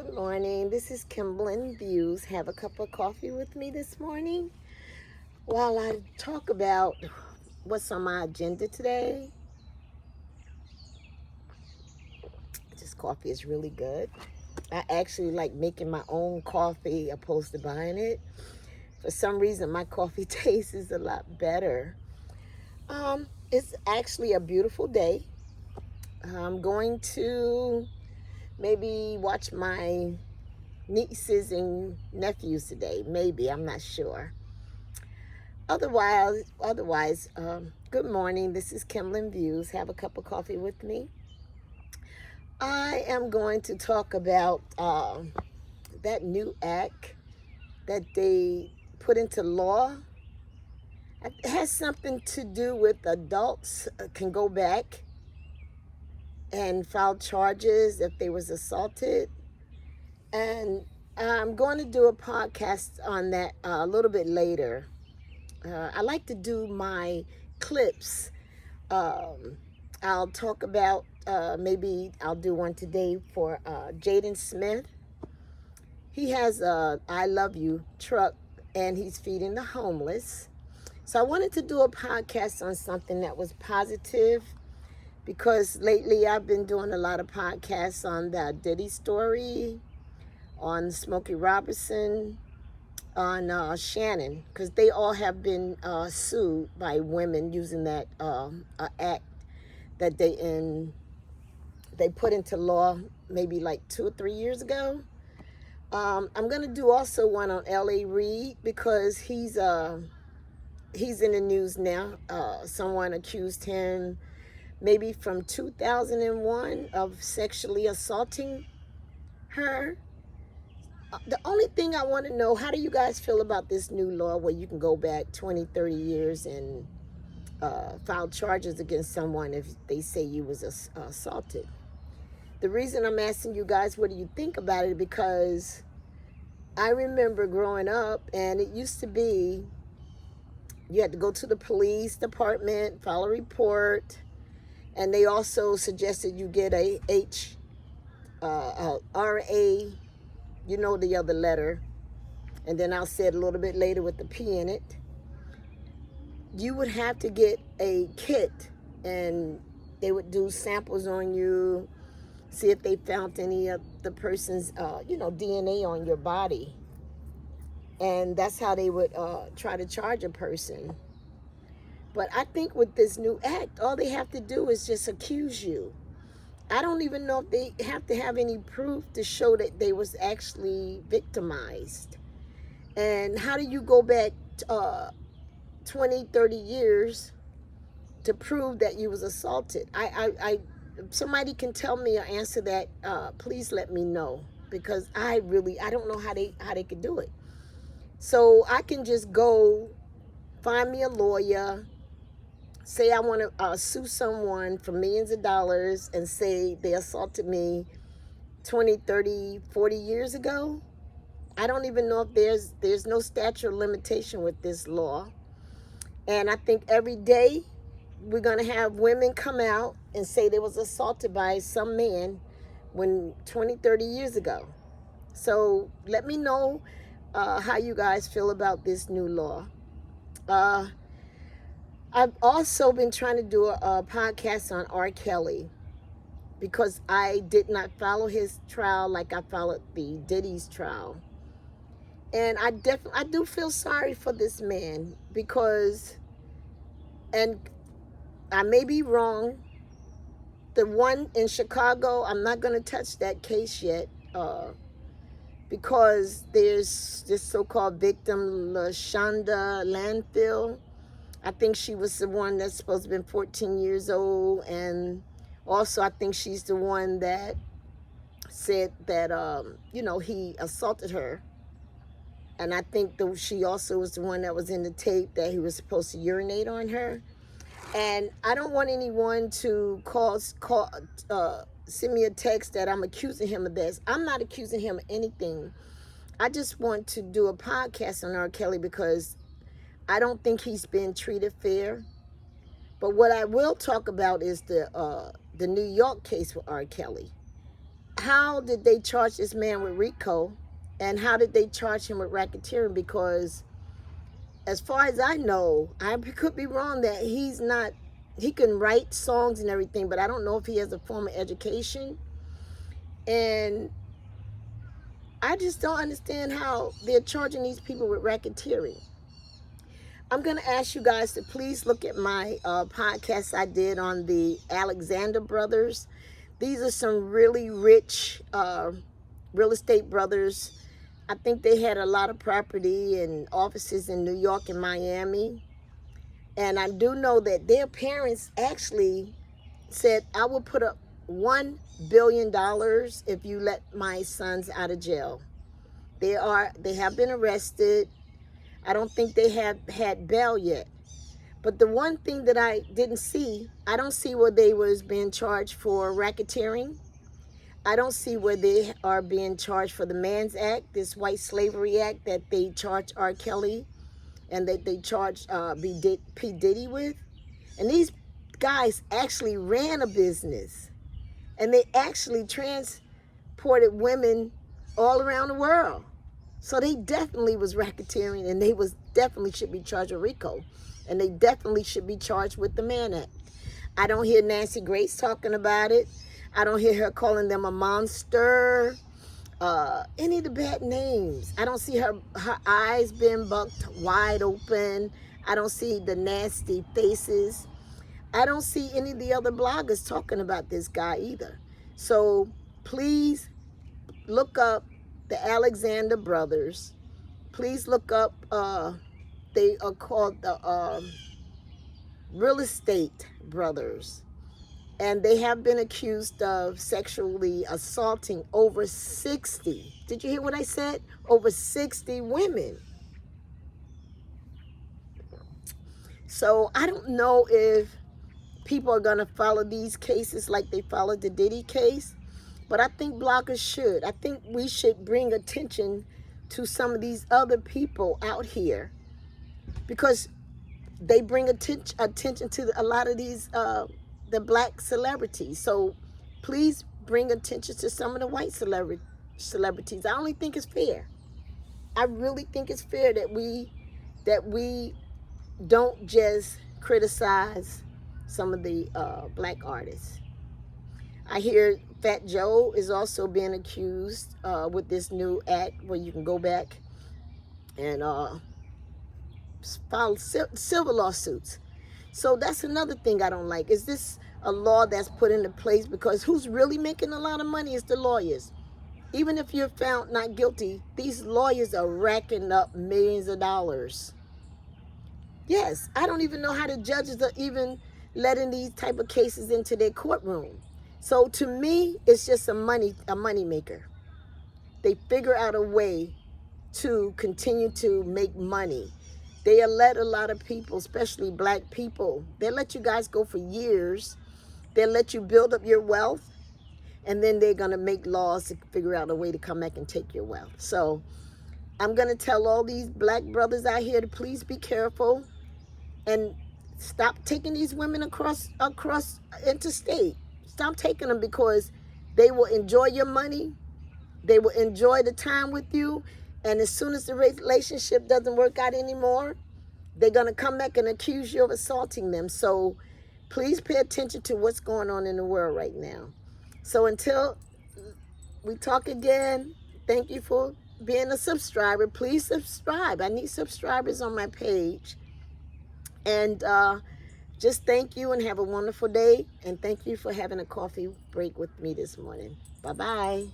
Good morning. This is Kimblin Views. Have a cup of coffee with me this morning while I talk about what's on my agenda today. This coffee is really good. I actually like making my own coffee opposed to buying it. For some reason, my coffee tastes a lot better. It's actually a beautiful day. I'm going to maybe watch my nieces and nephews today. Maybe, I'm not sure. Otherwise, good morning. This is Kimblin Views. Have a cup of coffee with me. I am going to talk about that new act that they put into law. It has something to do with adults can go back and file charges if they was assaulted. And I'm going to do a podcast on that a little bit later. I like to do my clips. I'll talk about, maybe I'll do one today for Jaden Smith. He has a I Love You truck and he's feeding the homeless. So I wanted to do a podcast on something that was positive because lately I've been doing a lot of podcasts on the Diddy story, on Smokey Robinson, on Shannon, because they all have been sued by women using that act that they put into law maybe like 2 or 3 years ago. I'm going to do also one on L.A. Reid because he's in the news now. Someone accused him maybe from 2001 of sexually assaulting her. The only thing I want to know, how do you guys feel about this new law where you can go back 20, 30 years and file charges against someone if they say you was assaulted? The reason I'm asking you guys, what do you think about it? Because I remember growing up and it used to be you had to go to the police department, file a report, and they also suggested you get a RA, you know, the other letter, and then I'll say it a little bit later with the P in it. You would have to get a kit and they would do samples on you, see if they found any of the person's, DNA on your body. And that's how they would try to charge a person. But I think with this new act, all they have to do is just accuse you. I don't even know if they have to have any proof to show that they was actually victimized. And how do you go back 20, 30 years to prove that you was assaulted? Somebody can tell me or answer that, please let me know, because I don't know how they could do it. So I can just go find me a lawyer, say I want to sue someone for millions of dollars and say they assaulted me 20, 30, 40 years ago. I don't even know if there's no statute of limitation with this law. And I think every day we're going to have women come out and say they was assaulted by some man when 20, 30 years ago. So let me know how you guys feel about this new law. I've also been trying to do a podcast on R. Kelly because I did not follow his trial like I followed the Diddy's trial. And I do feel sorry for this man because, and I may be wrong, the one in Chicago, I'm not going to touch that case yet because there's this so-called victim, LaShonda Landfill. I think she was the one that's supposed to have been 14 years old. And also I think she's the one that said that, he assaulted her. And I think she also was the one that was in the tape that he was supposed to urinate on her. And I don't want anyone to send me a text that I'm accusing him of this. I'm not accusing him of anything. I just want to do a podcast on R. Kelly because I don't think he's been treated fair. But what I will talk about is the New York case with R. Kelly. how did they charge this man with RICO, and how did they charge him with racketeering? Because as far as I know, I could be wrong, that he can write songs and everything, but I don't know if he has a formal education. And I just don't understand how they're charging these people with racketeering. I'm going to ask you guys to please look at my podcast I did on the Alexander brothers. These are some really rich real estate brothers. I think they had a lot of property and offices in New York and Miami. And I do know that their parents actually said, I will put up $1 billion if you let my sons out of jail. They have been arrested. I don't think they have had bail yet. But the one thing that I didn't see, I don't see where they was being charged for racketeering. I don't see where they are being charged for the Man's Act, this white slavery act that they charged R. Kelly and that they charged P. Diddy with. And these guys actually ran a business, and they actually transported women all around the world. So they definitely was racketeering, and they was definitely should be charged with RICO, and they definitely should be charged with the Mann Act. I don't hear Nancy Grace talking about it. I don't hear her calling them a monster, any of the bad names. I don't see her eyes being bucked wide open. I don't see the nasty faces. I don't see any of the other bloggers talking about this guy either. So please look up the Alexander brothers. Please look up, they are called the real estate brothers. And they have been accused of sexually assaulting over 60. Did you hear what I said? Over 60 women. So I don't know if people are going to follow these cases like they followed the Diddy case. But I think bloggers should. I think we should bring attention to some of these other people out here, because they bring attention to a lot of these the black celebrities. So please bring attention to some of the white celebrities. I only think it's fair. I really think it's fair that we don't just criticize some of the black artists. I hear Fat Joe is also being accused with this new act where you can go back and file civil lawsuits. So that's another thing I don't like. Is this a law that's put into place? Because who's really making a lot of money is the lawyers. Even if you're found not guilty, these lawyers are racking up millions of dollars. Yes, I don't even know how the judges are even letting these type of cases into their courtroom. So to me, it's just a money maker. They figure out a way to continue to make money. They let a lot of people, especially black people, they let you guys go for years. They let you build up your wealth, and then they're going to make laws to figure out a way to come back and take your wealth. So I'm going to tell all these black brothers out here to please be careful and stop taking these women across interstate. Stop taking them, because they will enjoy your money. They will enjoy the time with you. And as soon as the relationship doesn't work out anymore, they're going to come back and accuse you of assaulting them. So please pay attention to what's going on in the world right now. So until we talk again, thank you for being a subscriber. Please subscribe. I need subscribers on my page. And just thank you and have a wonderful day. And thank you for having a coffee break with me this morning. Bye-bye.